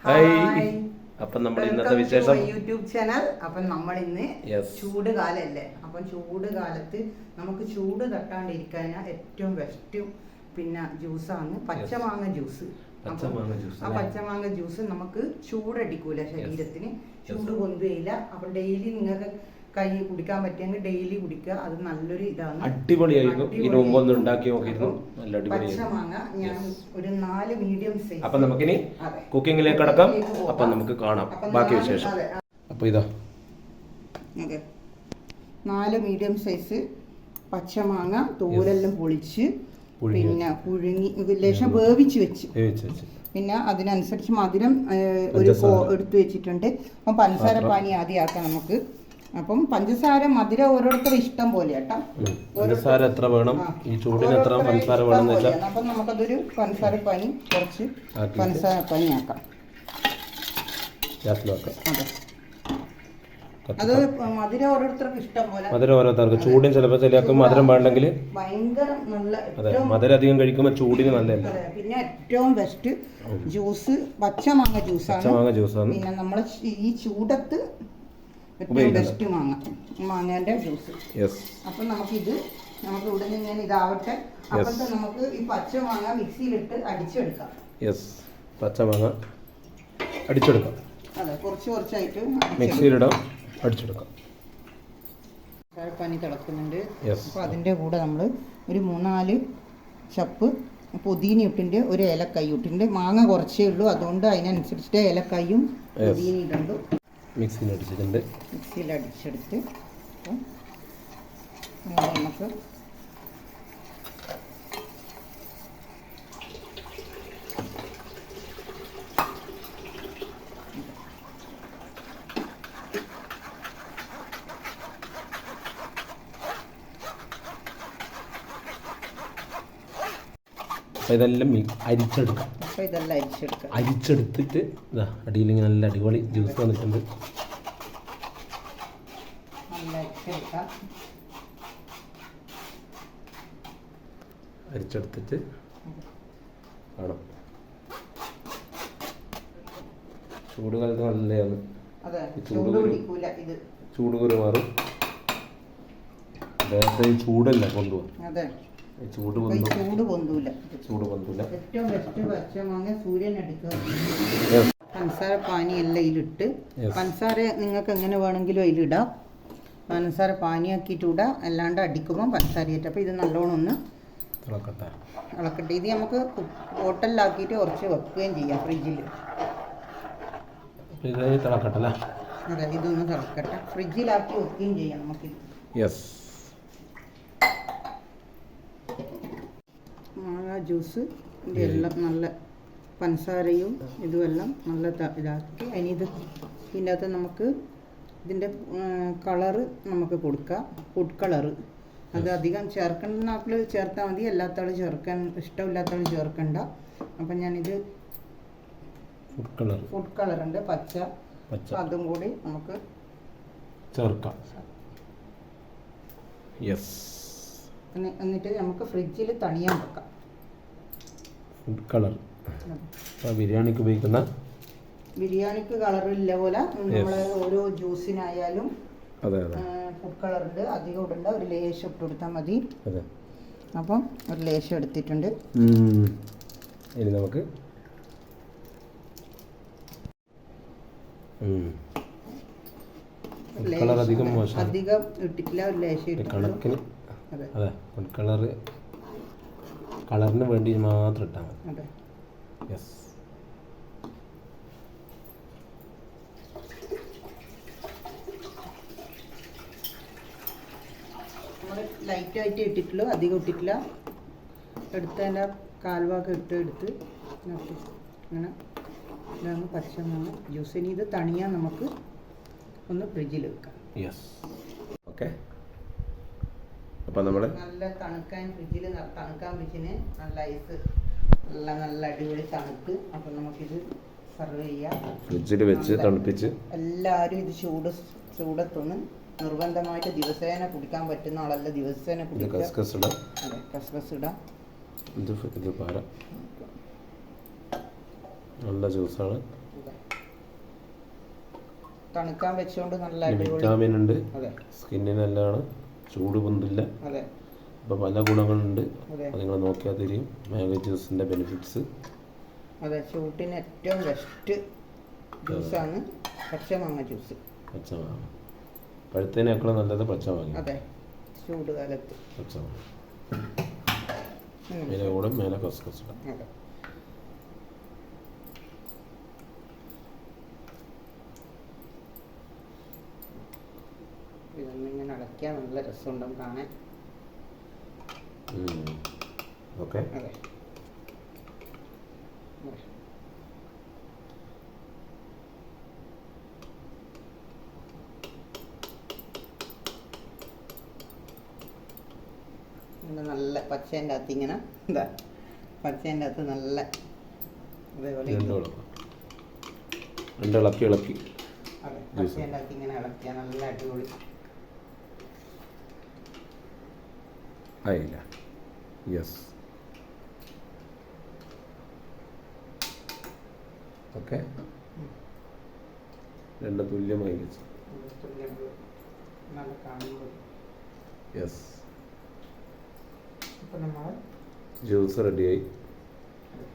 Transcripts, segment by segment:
Hi. അപ്പം നമ്മൾ ഇന്നത്തെ വിശേഷം യൂട്യൂബ് ചാനൽ. അപ്പം നമ്മൾ ഇന്ന് ചൂട് കാലല്ലേ, അപ്പം ചൂട് കാലത്ത് നമുക്ക് ചൂട് തട്ടാണ്ടിരിക്കാൻ ഏറ്റവും ബെസ്റ്റും പിന്നെ ജ്യൂസാണ് പച്ചമാങ്ങ ജ്യൂസ്. ആ പച്ചമാങ്ങ ജ്യൂസ് നമുക്ക് ചൂടടിക്കൂല, ശരീരത്തിന് ചൂട് പൊന്തുകയില്ല. അപ്പം ഡെയിലി നിങ്ങൾക്ക് കൈ കുടിക്കാൻ പറ്റിയെങ്കിൽ ഡെയിലി കുടിക്കുക. അത് നല്ലൊരു ഇതാണ്, അടിപൊളിയായിരുന്നു. ഇതിനു മുമ്പ് ഒന്ന് ഉണ്ടാക്കി നോക്കിയിരുന്നു, നല്ല അടിപൊളിയായിരുന്നു. പച്ചമാങ്ങ ഞാൻ ഒരു 4 മീഡിയം സൈസ്. അപ്പം നമുക്കിനി കുക്കിങ്ങിലേക്ക് കടക്കാം. അപ്പം നമുക്ക് കാണാം ബാക്കി വിശേഷം. അപ്പോൾ ഇതാ 4 മീഡിയം സൈസ് പച്ചമാങ്ങ തോലെല്ലാം പൊളിച്ച് പിന്നെ പുഴുങ്ങി ലേശം വേവിച്ച് വെച്ച്, പിന്നെ അതിനനുസരിച്ച് മധുരം ഒരു എടുത്ത് വെച്ചിട്ടുണ്ട്. അപ്പം പഞ്ചസാര പാനി ആദ്യം ആക്കാം നമുക്ക്. അപ്പം പഞ്ചസാര മധുരം ഓരോരുത്തരുടെ ഇഷ്ടം പോലെ കേട്ടോ. പഞ്ചസാര എത്ര വേണം, ഈ ചൂടിന് എത്ര പഞ്ചസാര വേണം. അപ്പം നമുക്കതൊരു പഞ്ചസാര പാനി കുറച്ച് പഞ്ചസാര പാനി ആക്കാം. അതെ, അത് മധുരം ഓരോരുത്തർക്ക് ഇഷ്ടം പോലെ. മധുരം ഓരോരുത്തർക്ക് ചൂടിന് ചിലപ്പോൾ ചിലർക്ക് മധുരം വേണ്ടെങ്കിൽ ഭയങ്കര നല്ല. അതെ, മധുരം അധികം കഴിക്കുമ്പോൾ ചൂടിന് നല്ലതല്ല. പിന്നെ ഏറ്റവും ബെസ്റ്റ് ജ്യൂസ് പച്ചമാങ്ങ ജ്യൂസാണ്. പിന്നെ നമ്മൾ ഈ ചൂടത്ത് ഏറ്റവും ബെസ്റ്റ് മാങ്ങേന്റെ ജ്യൂസ്. അപ്പം നമുക്ക് ഇവിടെ നിന്ന് ഇങ്ങനെ ഇതാവട്ടെ. അപ്പോഴത്തെ നമുക്ക് ഈ പച്ചമാങ്ങ മിക്സിയിലിട്ട് അടിച്ചെടുക്കാം. പച്ചമാങ്ങ അടിച്ചെടുക്കാം. അതെ, കുറച്ചായിട്ട് മിക്സിയിലിടാം, അടിച്ചെടുക്കാം. പനി തിളക്കുന്നുണ്ട്. അപ്പോൾ അതിൻ്റെ കൂടെ നമ്മൾ ഒരു 3-4 ചപ്പ് പുതിന ഇട്ടിൻ്റെ ഒരു ഏലക്കായ് ഇട്ടിൻ്റെ. മാങ്ങ കുറച്ചേ ഉള്ളൂ, അതുകൊണ്ട് അതിനനുസരിച്ചിട്ട് ഏലക്കായും പുതിന ഇടുന്നുണ്ട്. മിക്സിയിൽ അടിച്ചിട്ടുണ്ട്. മിക്സിയിൽ അടിച്ചെടുത്ത് നമുക്ക് ഇതെല്ലാം അരിച്ചെടുക്കാം. അരിച്ചെടുത്തിട്ട് ഇതാ അടിയിൽ ഇങ്ങനെ നല്ല അടിപൊളി ജ്യൂസ് വന്നിട്ടുണ്ട്. അരിച്ചെടുത്തിട്ട് കാണാം. ചൂട് കാലത്ത് നല്ലതാണ്. ചൂട് കുറി മാറും. അദ്ദേഹത്തെ ചൂടല്ല കൊണ്ടുപോകാം. ചൂട് പൊന്തൂല. ഏറ്റവും ബെസ്റ്റ് പച്ചമാങ്ങ സൂര്യൻ എടുക്കുക. പഞ്ചസാര പാനി എല്ലാം ഇതിലിട്ട്, പഞ്ചസാര നിങ്ങൾക്ക് എങ്ങനെ വേണമെങ്കിലും അതിലിടാം. പഞ്ചസാര പാനിയാക്കിയിട്ട് ഇടാം, അല്ലാണ്ട് അടിക്കുമ്പോൾ പഞ്ചസാര ആയിട്ട്. അപ്പോൾ ഇത് നല്ലോണം ഒന്ന് ഇളക്കട്ടെ. ഇത് നമുക്ക് ബോട്ടലിലാക്കിയിട്ട് കുറച്ച് വെക്കുകയും ചെയ്യാം ഫ്രിഡ്ജിൽ. അതെ, ഇതൊന്ന് തിളക്കട്ടെ, ഫ്രിഡ്ജിലാക്കി വെക്കുകയും ചെയ്യാം നമുക്കിത്. മാങ്ങ ജ്യൂസ് എല്ലാം നല്ല പഞ്ചസാരയും ഇതുമെല്ലാം നല്ല ഇതാക്കി ഇതിൻ്റെ അകത്ത് നമുക്ക് ഇതിൻ്റെ കളറ് നമുക്ക് കൊടുക്കാം. ഫുഡ് കളറ് അത് അധികം ചേർക്കുന്ന ആൾ ചേർത്താൽ മതി, അല്ലാത്ത ആൾ ചേർക്കാൻ ഇഷ്ടമില്ലാത്ത ആൾ ചേർക്കണ്ട. അപ്പം ഞാനിത് ഫുഡ് കളറുണ്ട് പച്ച, അതും കൂടി നമുക്ക് ചേർക്കാം. എന്നിട്ട് നമുക്ക് ഫ്രിഡ്ജിൽ തണിയാൻ വെക്കാം. ഫുഡ് കളർ ബിരിയാണിക്ക് ഉപയോഗിക്കുന്ന, ബിരിയാണിക്ക് കളറില്ല പോലെ നമ്മളെ ഓരോ ജ്യൂസിനായാലും ഫുഡ് കളറുണ്ട്. അധികം ഇടണ്ട, ഒരു ലേശം ഇട്ട് കൊടുത്താൽ മതി. അപ്പം ഒരു ലേശം എടുത്തിട്ടുണ്ട്. ഇനി നമുക്ക് അധികം ഇട്ടിട്ടില്ല, ഒരു ലേശം കണക്കിന്. അതെ, ഫുഡ് കളറിന് വേണ്ടി മാത്രം ഇട്ടാൽ മതി. നമ്മൾ ലൈറ്റായിട്ട് ഇട്ടിട്ടുള്ളൂ, അധികം ഇട്ടിട്ടില്ല. എടുത്തതിൻ്റെ കാൽഭാഗം എടുത്ത് അങ്ങനെ ഇതാണ് പച്ചമാങ്ങ ജ്യൂസ്. ഇനി ഇത് തണിയാൻ നമുക്ക് ഒന്ന് ഫ്രിഡ്ജിൽ വെക്കാം. അപ്പം നമ്മൾ നല്ല തണുക്കാൻ ഫ്രിഡ്ജിൽ തണുക്കാൻ വെച്ചിന് നല്ല ഐസ് നല്ല അടിപൊളി തണുത്ത്. അപ്പം നമുക്കിത് സെർവ് ചെയ്യാം. ഫ്രിഡ്ജിൽ വെച്ച് തണുപ്പിച്ച് എല്ലാവരും ഇത് ചൂടത്തൊന്ന് നിർബന്ധമായിട്ട് ദിവസേന കുടിക്കാൻ പറ്റുന്ന ആളല്ല, ദിവസേന കുടിക്കുക. കസ്കസ് ഇടാം. നല്ല ജ്യൂസാണ്. തണുക്കാൻ വെച്ചുകൊണ്ട് നല്ല അടിപൊളി. വിറ്റാമിൻ ഉണ്ട്, അതെ, സ്കിന്നിന് നല്ലതാണ്, ചൂട് പൊന്തില്ല. അതെ, അപ്പോൾ പല ഗുണങ്ങളുണ്ട്. അതെ, അത് നിങ്ങൾ നോക്കിയാൽ തിരിയും മാംഗോ ജ്യൂസിൻ്റെ ബെനിഫിറ്റ്സ്. അതെ. ചൂട്ടിന് ഏറ്റവും ബെസ്റ്റ് ജ്യൂസാണ് പച്ചമാങ്ങ ജ്യൂസ്. പച്ചമാങ്ങ പഴുത്തതിനേക്കാളും നല്ലത് പച്ചമാങ്ങ. അതെ, ചൂട് കാലത്ത് പച്ചമാങ്ങ മേലെ കൂടെ മേലെ കസ്കസ് ഇടാം. അതെ. ഇതൊന്നിങ്ങനെ അടയ്ക്കാൻ നല്ല രസമുണ്ടാവും കാണാൻ. ഓക്കെ. അതെ, നല്ല പച്ചേൻ്റെ അകത്ത് ഇങ്ങനെ എന്താ പച്ചേൻ്റെ അകത്ത് നല്ല അതേപോലെ ഇളക്കി അതെ, പച്ചേൻ്റെ അകത്ത് ഇങ്ങനെ ഇളക്കിയാൽ നല്ല അടിപൊളി. ആയില്ല. യെസ്. ഓക്കെ. രണ്ട് തുല്യമായി വെച്ച്. നല്ല കാണുമ്പോൾ യെസ്. ഇപ്പം നമ്മൾ ജ്യൂസ് റെഡിയായി.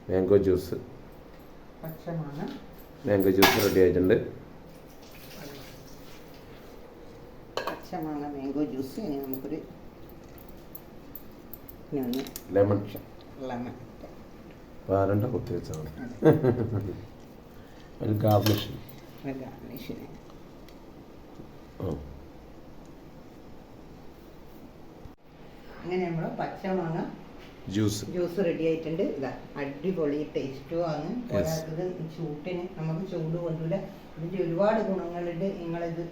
മാംഗോ ജ്യൂസ്, പച്ചമാങ്ങ മാംഗോ ജ്യൂസ് റെഡി ആയിട്ടുണ്ട്. പച്ചമാങ്ങ മാംഗോ ജ്യൂസ്. ഇനി നമുക്കൊരു ലെമൺ ലെമൺ പാരണ്ട കുത്തി വെച്ചാൽ മതി. ഗാർണിഷ് ഗാർണിഷിന് അങ്ങനെ നമ്മൾ പച്ചമാങ്ങ ജ്യൂസ് റെഡി ആയിട്ടുണ്ട്. ഇതാ അടിപൊളി ടേസ്റ്റും ആണ്. ഒരാൾക്ക് ചൂട്ടിന് നമുക്ക് ചൂട് കൊണ്ടില്ല. ഇതിൻ്റെ ഒരുപാട് ഗുണങ്ങളുണ്ട്. നിങ്ങളിത്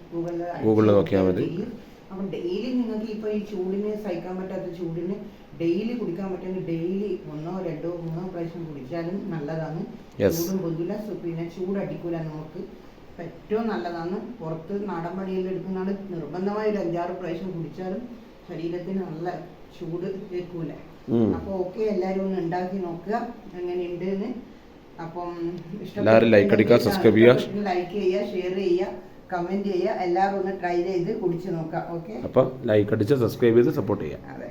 ഗൂഗിളിൽ നോക്കിയാൽ മതി. അപ്പം ഡെയിലി നിങ്ങൾക്ക് ഇപ്പോൾ ഈ ചൂടിന് സഹിക്കാൻ പറ്റാത്ത ചൂടിന് ഡെയിലി കുടിക്കാൻ പറ്റുമെങ്കിൽ ഡെയിലി 1 2 3 പ്രാവശ്യം കുടിച്ചാലും നല്ലതാണ്. ചൂടും പൊന്തില്ല, പിന്നെ ചൂടടിക്കൂല. നമുക്ക് ഏറ്റവും നല്ലതാണ്. പുറത്ത് നാടൻ പണിയിൽ എടുക്കുന്നതാണ്. നിർബന്ധമായി ഒരു 5-6 പ്രാവശ്യം കുടിച്ചാലും ശരീരത്തിന് നല്ല ചൂട് കേൾക്കൂല. അപ്പോൾ ഓക്കെ, എല്ലാവരും ഒന്ന് ഉണ്ടാക്കി നോക്കുക എങ്ങനെയുണ്ട് എന്ന്. അപ്പം ലൈക്ക് അടിക്കുക, സബ്സ്ക്രൈബ് ചെയ്യുക, ലൈക്ക് ചെയ്യുക, ഷെയർ ചെയ്യുക, കമൻറ്റ് ചെയ്യുക. എല്ലാവരും ഒന്ന് ട്രൈ ചെയ്ത് കുടിച്ച് നോക്കാം. ഓക്കെ, അപ്പോൾ ലൈക്ക് അടിച്ച് സബ്സ്ക്രൈബ് ചെയ്ത് സപ്പോർട്ട് ചെയ്യുക. അതെ.